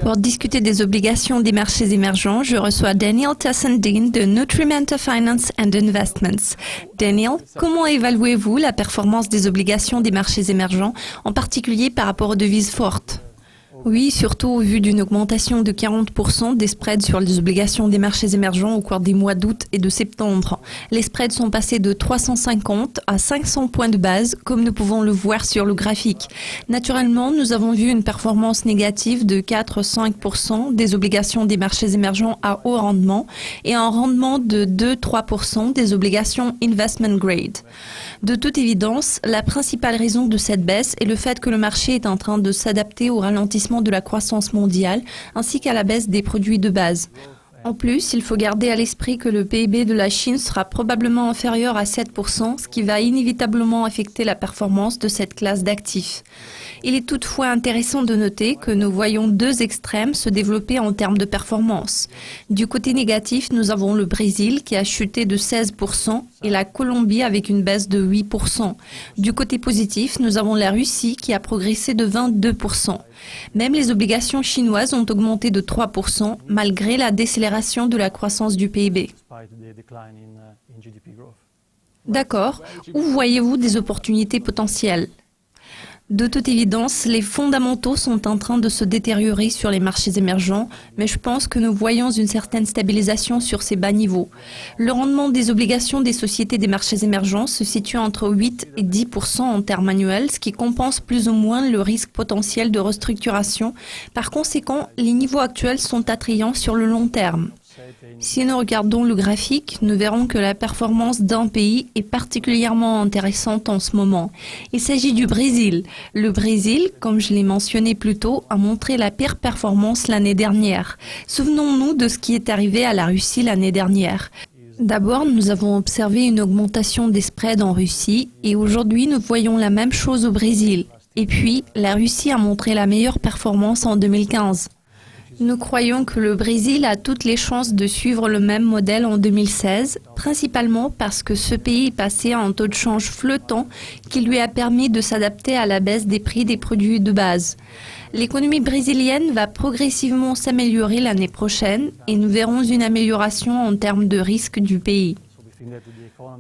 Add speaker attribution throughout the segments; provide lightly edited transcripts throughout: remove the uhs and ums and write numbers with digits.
Speaker 1: Pour discuter des obligations des marchés émergents, je reçois Daniel Tassendine de Nutrimenta Finance and Investments. Daniel, comment évaluez-vous la performance des obligations des marchés émergents, en particulier par rapport aux devises fortes ? Oui, surtout au vu d'une augmentation de 40% des spreads sur les obligations des marchés émergents au cours des mois d'août et de septembre. Les spreads sont passés de 350 à 500 points de base, comme nous pouvons le voir sur le graphique. Naturellement, nous avons vu une performance négative de 4-5% des obligations des marchés émergents à haut rendement et un rendement de 2-3% des obligations investment grade. De toute évidence, la principale raison de cette baisse est le fait que le marché est en train de s'adapter au ralentissement de la croissance mondiale ainsi qu'à la baisse des produits de base. En plus, il faut garder à l'esprit que le PIB de la Chine sera probablement inférieur à 7%, ce qui va inévitablement affecter la performance de cette classe d'actifs. Il est toutefois intéressant de noter que nous voyons deux extrêmes se développer en termes de performance. Du côté négatif, nous avons le Brésil qui a chuté de 16% et la Colombie avec une baisse de 8%. Du côté positif, nous avons la Russie qui a progressé de 22%. Même les obligations chinoises ont augmenté de 3% malgré la décélération de la croissance du PIB. D'accord. Où voyez-vous des opportunités potentielles ? De toute évidence, les fondamentaux sont en train de se détériorer sur les marchés émergents, mais je pense que nous voyons une certaine stabilisation sur ces bas niveaux. Le rendement des obligations des sociétés des marchés émergents se situe entre 8 et 10% en termes annuels, ce qui compense plus ou moins le risque potentiel de restructuration. Par conséquent, les niveaux actuels sont attrayants sur le long terme. Si nous regardons le graphique, nous verrons que la performance d'un pays est particulièrement intéressante en ce moment. Il s'agit du Brésil. Le Brésil, comme je l'ai mentionné plus tôt, a montré la pire performance l'année dernière. Souvenons-nous de ce qui est arrivé à la Russie l'année dernière. D'abord, nous avons observé une augmentation des spreads en Russie et aujourd'hui, nous voyons la même chose au Brésil. Et puis, la Russie a montré la meilleure performance en 2015. Nous croyons que le Brésil a toutes les chances de suivre le même modèle en 2016, principalement parce que ce pays est passé à un taux de change flottant qui lui a permis de s'adapter à la baisse des prix des produits de base. L'économie brésilienne va progressivement s'améliorer l'année prochaine et nous verrons une amélioration en termes de risque du pays.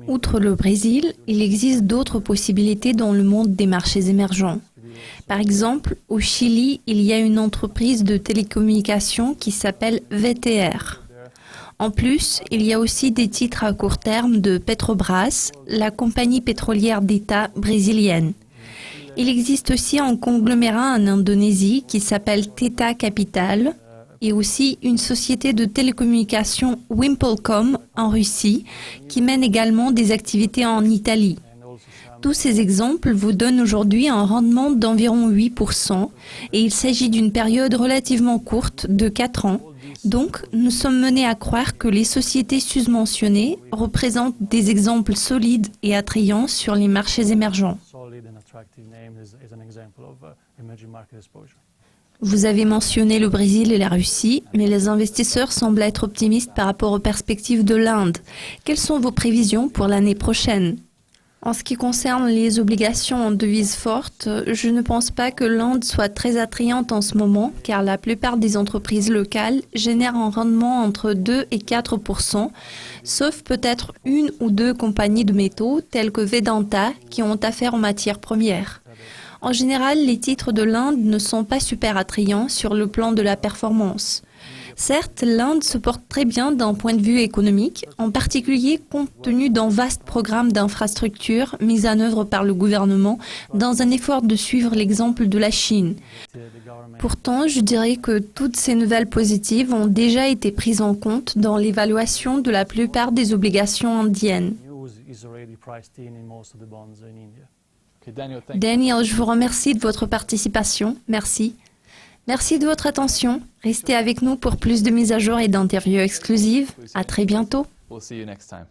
Speaker 1: Outre le Brésil, il existe d'autres possibilités dans le monde des marchés émergents. Par exemple, au Chili, il y a une entreprise de télécommunications qui s'appelle VTR. En plus, il y a aussi des titres à court terme de Petrobras, la compagnie pétrolière d'État brésilienne. Il existe aussi un conglomérat en Indonésie qui s'appelle Theta Capital et aussi une société de télécommunications Wimpelcom en Russie qui mène également des activités en Italie. Tous ces exemples vous donnent aujourd'hui un rendement d'environ 8% et il s'agit d'une période relativement courte de 4 ans. Donc, nous sommes menés à croire que les sociétés susmentionnées représentent des exemples solides et attrayants sur les marchés émergents. Vous avez mentionné le Brésil et la Russie, mais les investisseurs semblent être optimistes par rapport aux perspectives de l'Inde. Quelles sont vos prévisions pour l'année prochaine ? En ce qui concerne les obligations en devises fortes, je ne pense pas que l'Inde soit très attrayante en ce moment, car la plupart des entreprises locales génèrent un rendement entre 2 et 4%, sauf peut-être une ou deux compagnies de métaux, telles que Vedanta, qui ont affaire aux matières premières. En général, les titres de l'Inde ne sont pas super attrayants sur le plan de la performance. Certes, l'Inde se porte très bien d'un point de vue économique, en particulier compte tenu d'un vaste programme d'infrastructures mis en œuvre par le gouvernement dans un effort de suivre l'exemple de la Chine. Pourtant, je dirais que toutes ces nouvelles positives ont déjà été prises en compte dans l'évaluation de la plupart des obligations indiennes. Daniel, je vous remercie de votre participation. Merci. Merci de votre attention. Restez avec nous pour plus de mises à jour et d'interviews exclusives. À très bientôt.
Speaker 2: We'll see you next time.